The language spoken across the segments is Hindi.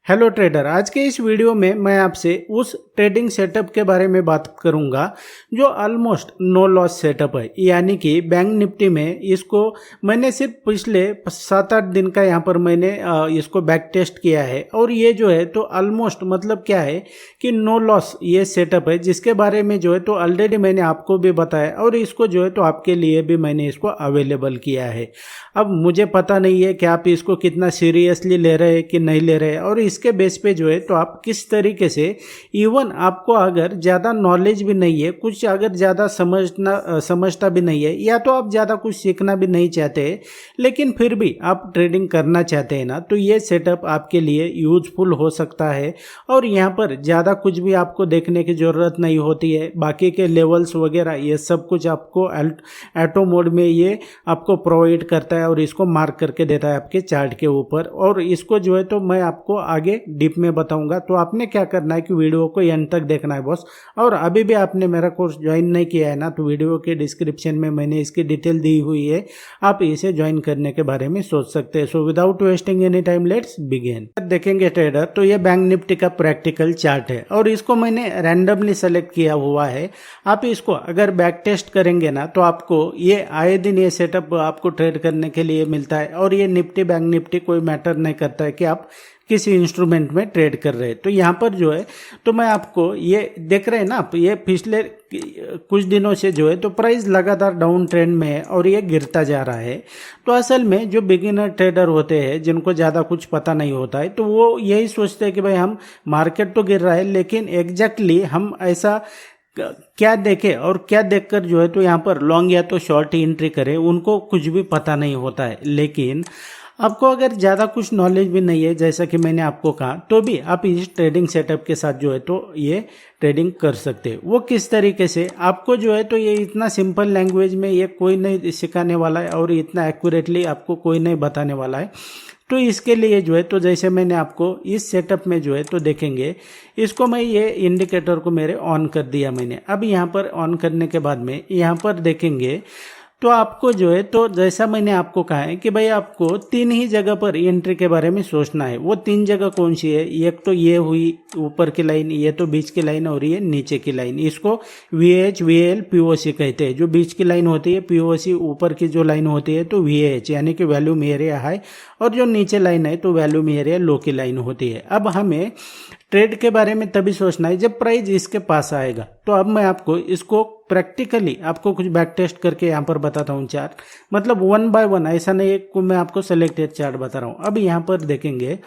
हेलो ट्रेडर, आज के इस वीडियो में मैं आपसे उस ट्रेडिंग सेटअप के बारे में बात करूंगा जो ऑलमोस्ट नो लॉस सेटअप है। यानी कि बैंक निफ्टी में इसको मैंने सिर्फ पिछले 7-8 दिन का यहाँ पर मैंने इसको बैक टेस्ट किया है और ये जो है तो ऑलमोस्ट मतलब क्या है कि नो लॉस ये सेटअप है, जिसके बारे में जो है तो ऑलरेडी मैंने आपको भी बताया और इसको जो है तो आपके लिए भी मैंने इसको अवेलेबल किया है। अब मुझे पता नहीं है कि आप इसको कितना सीरियसली ले रहे हैं कि नहीं ले रहे हैं और इसके बेस पे जो है तो आप किस तरीके से, इवन आपको अगर ज़्यादा नॉलेज भी नहीं है, कुछ अगर ज़्यादा समझता भी नहीं है, या तो आप ज़्यादा कुछ सीखना भी नहीं चाहते लेकिन फिर भी आप ट्रेडिंग करना चाहते हैं ना, तो ये सेटअप आपके लिए यूजफुल हो सकता है। और यहाँ पर ज़्यादा कुछ भी आपको देखने की ज़रूरत नहीं होती है, बाकी के लेवल्स वगैरह ये सब कुछ आपको ऑटो मोड में ये आपको प्रोवाइड करता है और इसको मार्क करके देता है आपके चार्ट के ऊपर। और इसको जो है तो मैं आपको आगे डीप में बताऊंगा, तो आपने क्या करना है कि वीडियो को एंड तक देखना है बॉस। और अभी भी आपने मेरा कोर्स ज्वाइन नहीं किया है ना, तो वीडियो के डिस्क्रिप्शन में मैंने इसकी डिटेल दी हुई है, आप इसे ज्वाइन करने के बारे में सोच सकते हैं। So without wasting any time let's begin. देखेंगे ट्रेडर, तो ये बैंक निफ्टी का प्रैक्टिकल चार्ट है और इसको मैंने रैंडमली सेलेक्ट किया हुआ है। आप इसको अगर बैक टेस्ट करेंगे ना तो आपको ये आए दिन ये सेटअप आपको ट्रेड करने के लिए मिलता है। और ये निफ्टी बैंक निफ्टी कोई मैटर नहीं करता है कि आप किसी इंस्ट्रूमेंट में ट्रेड कर रहे हैं। तो यहाँ पर जो है तो मैं आपको ये देख रहे हैं ना आप, ये पिछले कुछ दिनों से जो है तो प्राइस लगातार डाउन ट्रेंड में है और ये गिरता जा रहा है। तो असल में जो बिगिनर ट्रेडर होते हैं, जिनको ज़्यादा कुछ पता नहीं होता है, तो वो यही सोचते हैं कि भाई हम मार्केट तो गिर रहा है लेकिन एग्जैक्टली हम ऐसा क्या देखें और क्या देखकर जो है तो यहाँ पर लॉन्ग या तो शॉर्ट एंट्री करें, उनको कुछ भी पता नहीं होता है। लेकिन आपको अगर ज़्यादा कुछ नॉलेज भी नहीं है, जैसा कि मैंने आपको कहा, तो भी आप इस ट्रेडिंग सेटअप के साथ जो है तो ये ट्रेडिंग कर सकते हैं। वो किस तरीके से, आपको जो है तो ये इतना सिंपल लैंग्वेज में ये कोई नहीं सिखाने वाला है और इतना एक्यूरेटली आपको कोई नहीं बताने वाला है। तो इसके लिए जो है तो जैसे मैंने आपको इस सेटअप में जो है तो देखेंगे, इसको मैं ये इंडिकेटर को मेरे ऑन कर दिया मैंने। अब यहाँ पर ऑन करने के बाद में यहाँ पर देखेंगे तो आपको जो है तो जैसा मैंने आपको कहा है कि भाई आपको 3 ही जगह पर एंट्री के बारे में सोचना है। वो 3 जगह कौन सी है? एक तो ये हुई ऊपर की लाइन, ये तो बीच की लाइन और ये नीचे की लाइन। इसको VH VL POC कहते हैं। जो बीच की लाइन होती है POC, ऊपर की जो लाइन होती है तो VH यानी कि वॉल्यूम एरिया हाई, और जो नीचे लाइन है तो वॉल्यूम एरिया लो की लाइन होती है। अब हमें ट्रेड के बारे में तभी सोचना है जब प्राइस इसके पास आएगा। तो अब मैं आपको इसको प्रैक्टिकली आपको कुछ बैक टेस्ट करके यहाँ पर बताता हूँ चार्ट, मतलब 1 बाय 1, ऐसा नहीं है, मैं आपको सेलेक्टेड चार्ट बता रहा हूँ। अब यहाँ पर देखेंगे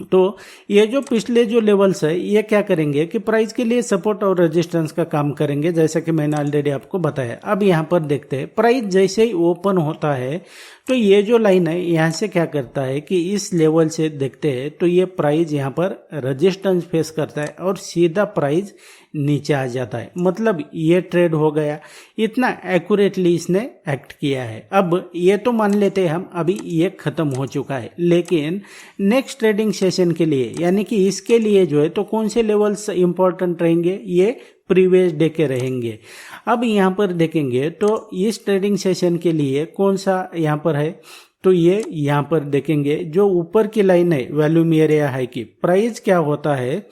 तो ये जो पिछले जो लेवल्स है ये क्या करेंगे कि प्राइस के लिए सपोर्ट और रेजिस्टेंस का काम करेंगे, जैसा कि मैंने ऑलरेडी आपको बताया। अब यहाँ पर देखते हैं, प्राइस जैसे ही ओपन होता है तो ये जो लाइन है यहाँ से क्या करता है कि इस लेवल से देखते हैं तो ये प्राइस यहाँ पर रेजिस्टेंस फेस करता है और सीधा प्राइस नीचे आ जाता है। मतलब ये ट्रेड हो गया, इतना एक्यूरेटली इसने एक्ट किया है। अब ये तो मान लेते हैं हम अभी ये खत्म हो चुका है, लेकिन नेक्स्ट ट्रेडिंग सेशन के लिए यानी कि इसके लिए जो है तो कौन से लेवल्स इंपॉर्टेंट रहेंगे? ये प्रीवियस डे के रहेंगे। अब यहाँ पर देखेंगे तो इस ट्रेडिंग सेशन के लिए कौन सा यहाँ पर है, तो ये यहाँ पर देखेंगे जो ऊपर की लाइन है वॉल्यूम एरिया हाई की, प्राइस क्या होता है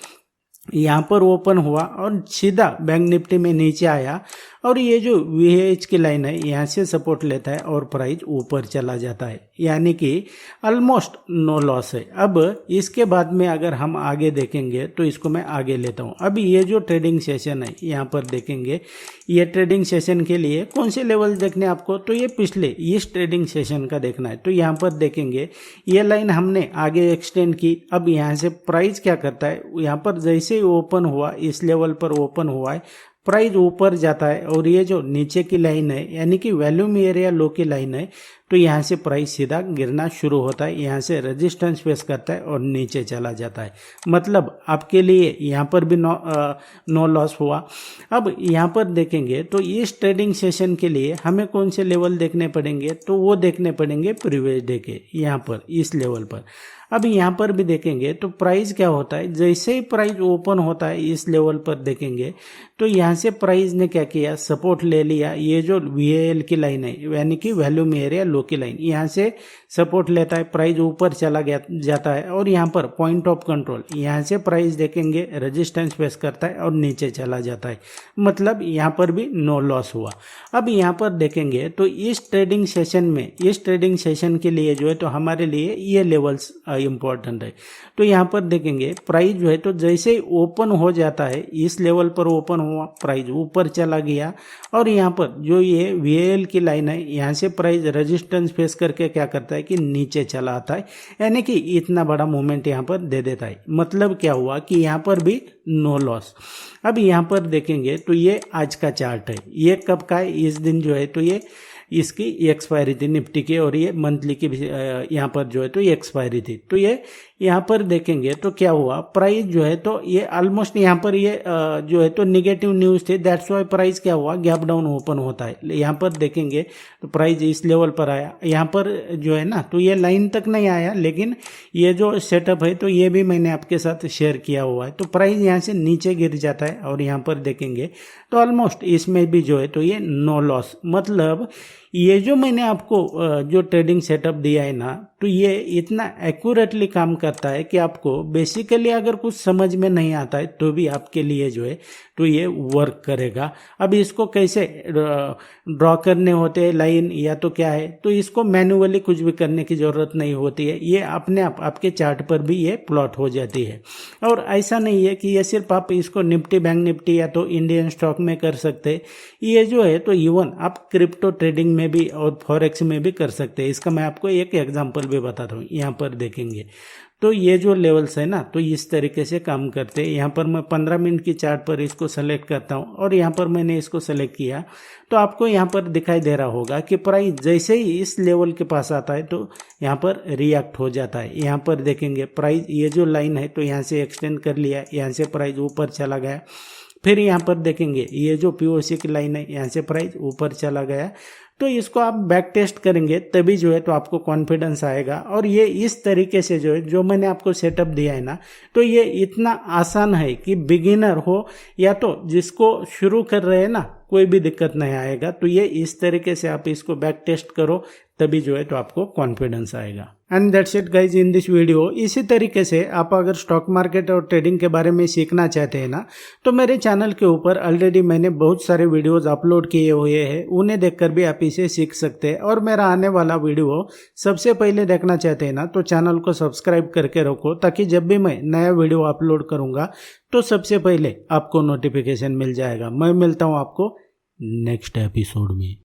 यहाँ पर ओपन हुआ और सीधा बैंक निफ्टी में नीचे आया और ये जो VH की लाइन है यहाँ से सपोर्ट लेता है और प्राइस ऊपर चला जाता है, यानी कि ऑलमोस्ट नो लॉस है। अब इसके बाद में अगर हम आगे देखेंगे तो इसको मैं आगे लेता हूँ। अब ये जो ट्रेडिंग सेशन है यहाँ पर देखेंगे, ये ट्रेडिंग सेशन के लिए कौन से लेवल देखने आपको, तो ये पिछले इस ट्रेडिंग सेशन का देखना है। तो यहाँ पर देखेंगे ये लाइन हमने आगे एक्सटेंड की। अब यहाँ से प्राइस क्या करता है, यहाँ पर जैसे ही ओपन हुआ, इस लेवल पर ओपन हुआ है, प्राइस ऊपर जाता है और ये जो नीचे की लाइन है यानी कि वॉल्यूम एरिया लो की लाइन है, तो यहाँ से प्राइस सीधा गिरना शुरू होता है, यहाँ से रेजिस्टेंस फेस करता है और नीचे चला जाता है। मतलब आपके लिए यहाँ पर भी नो लॉस हुआ। अब यहाँ पर देखेंगे तो इस ट्रेडिंग सेशन के लिए हमें कौन से लेवल देखने पड़ेंगे, तो वो देखने पड़ेंगे प्रीवियस डे के यहाँ पर इस लेवल पर। अब यहाँ पर भी देखेंगे तो प्राइस क्या होता है, जैसे ही प्राइस ओपन होता है इस लेवल पर देखेंगे तो यहाँ से प्राइस ने क्या किया, सपोर्ट ले लिया। ये जो VAL की लाइन है यानी कि वॉल्यूम एरिया लो की लाइन, यहाँ से सपोर्ट लेता है, प्राइस ऊपर चला गया जाता है और यहाँ पर पॉइंट ऑफ कंट्रोल, यहाँ से प्राइस देखेंगे रेजिस्टेंस फेस करता है और नीचे चला जाता है, मतलब यहाँ पर भी नो लॉस हुआ। अब यहाँ पर देखेंगे तो इस ट्रेडिंग सेशन में, इस ट्रेडिंग सेशन के लिए जो है तो हमारे लिए ये लेवल्स इंपॉर्टेंट है। तो यहाँ पर देखेंगे प्राइस जो है तो जैसे ही ओपन हो जाता है, इस लेवल पर ओपन हुआ, प्राइस ऊपर चला गया और यहाँ पर जो ये VAL की लाइन है, यहाँ से प्राइस रेजिस्टेंस फेस करके क्या करता है कि नीचे चला आता है, यानी कि इतना बड़ा मूवमेंट यहाँ पर दे देता है। मतलब क्या हुआ कि यहाँ पर भी नो लॉस। अब यहाँ पर देखेंगे तो ये आज का चार्ट है, ये कब का है, इस दिन जो है तो ये इसकी एक्सपायरी थी निफ्टी की और ये मंथली की यहाँ पर जो है तो ये एक्सपायरी थी। तो ये यहाँ पर देखेंगे तो क्या हुआ, प्राइस जो है तो ये ऑलमोस्ट यहाँ पर ये जो है तो निगेटिव न्यूज़ थी, दैट्स वाई प्राइस क्या हुआ, गैप डाउन ओपन होता है। यहाँ पर देखेंगे तो प्राइस इस लेवल पर आया, यहाँ पर जो है ना तो ये लाइन तक नहीं आया, लेकिन ये जो सेटअप है तो ये भी मैंने आपके साथ शेयर किया हुआ है। तो प्राइस यहाँ से नीचे गिर जाता है और यहाँ पर देखेंगे तो ऑलमोस्ट इसमें भी जो है तो ये नो लॉस। मतलब ये जो मैंने आपको जो ट्रेडिंग सेटअप दिया है ना, तो ये इतना एक्यूरेटली काम करता है कि आपको बेसिकली अगर कुछ समझ में नहीं आता है तो भी आपके लिए जो है तो ये वर्क करेगा। अब इसको कैसे ड्रॉ करने होते हैं लाइन या तो क्या है, तो इसको मैन्युअली कुछ भी करने की ज़रूरत नहीं होती है, ये अपने आप आपके चार्ट पर भी ये प्लॉट हो जाती है। और ऐसा नहीं है कि ये सिर्फ आप इसको निफ्टी, बैंक निफ्टी या तो इंडियन स्टॉक में कर सकते, ये जो है तो इवन आप क्रिप्टो ट्रेडिंग में भी और फॉरेक्स में भी कर सकते हैं। इसका मैं आपको एक एग्जांपल भी बताता हूँ। यहाँ पर देखेंगे तो ये जो लेवल्स है ना तो इस तरीके से काम करते हैं। यहाँ पर मैं 15 मिनट की चार्ट पर इसको सेलेक्ट करता हूँ और यहाँ पर मैंने इसको सेलेक्ट किया तो आपको यहाँ पर दिखाई दे रहा होगा कि प्राइस जैसे ही इस लेवल के पास आता है तो यहाँ पर रिएक्ट हो जाता है। यहाँ पर देखेंगे प्राइस ये जो लाइन है तो यहाँ से एक्सटेंड कर लिया, यहाँ से प्राइस ऊपर चला गया। फिर यहाँ पर देखेंगे ये जो POC की लाइन है, यहाँ से प्राइस ऊपर चला गया। तो इसको आप बैक टेस्ट करेंगे तभी जो है तो आपको कॉन्फिडेंस आएगा। और ये इस तरीके से जो है जो मैंने आपको सेटअप दिया है ना तो ये इतना आसान है कि बिगिनर हो या तो जिसको शुरू कर रहे हैं ना कोई भी दिक्कत नहीं आएगा। तो ये इस तरीके से आप इसको बैक टेस्ट करो तभी जो है तो आपको कॉन्फिडेंस आएगा। And that's it guys in this video. इसी तरीके से आप अगर स्टॉक मार्केट और ट्रेडिंग के बारे में सीखना चाहते हैं ना तो मेरे चैनल के ऊपर ऑलरेडी मैंने बहुत सारे वीडियोस अपलोड किए हुए हैं, उन्हें देखकर भी आप इसे सीख सकते हैं। और मेरा आने वाला वीडियो सबसे पहले देखना चाहते हैं ना तो चैनल को सब्सक्राइब करके रखो, ताकि जब भी मैं नया वीडियो अपलोड करूँगा तो सबसे पहले आपको नोटिफिकेशन मिल जाएगा। मैं मिलता हूँ आपको नेक्स्ट एपिसोड में।